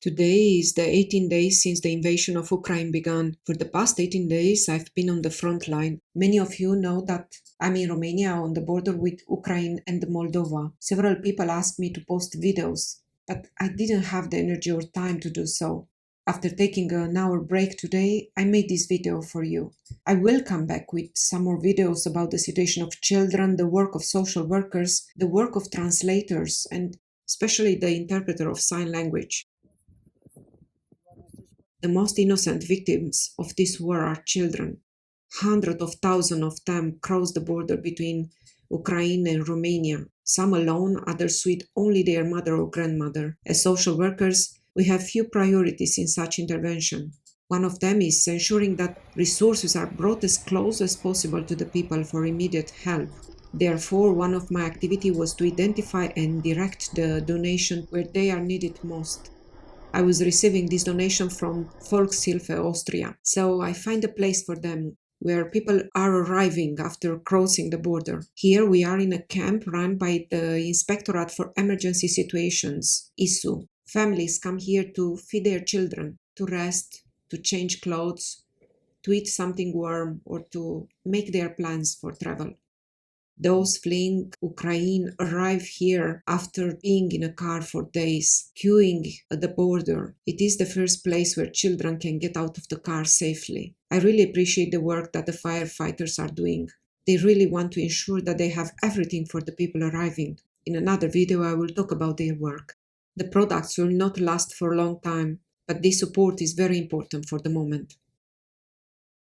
Today is the 18 days since the invasion of Ukraine began. For the past 18 days, I've been on the front line. Many of you know that I'm in Romania on the border with Ukraine and Moldova. Several people asked me to post videos, but I didn't have the energy or time to do so. After taking an hour break today, I made this video for you. I will come back with some more videos about the situation of children, the work of social workers, the work of translators, and especially the interpreter of sign language. The most innocent victims of this war are children. Hundreds of thousands of them cross the border between Ukraine and Romania, some alone, others with only their mother or grandmother. As social workers, we have few priorities in such intervention. One of them is ensuring that resources are brought as close as possible to the people for immediate help. Therefore, one of my activities was to identify and direct the donation where they are needed most. I was receiving this donation from Volkshilfe, Austria, so I find a place for them where people are arriving after crossing the border. Here we are in a camp run by the Inspectorate for Emergency Situations, ISU. Families come here to feed their children, to rest, to change clothes, to eat something warm, or to make their plans for travel. Those fleeing Ukraine arrive here after being in a car for days, queuing at the border. It is the first place where children can get out of the car safely. I really appreciate the work that the firefighters are doing. They really want to ensure that they have everything for the people arriving. In another video, I will talk about their work. The products will not last for a long time, but this support is very important for the moment.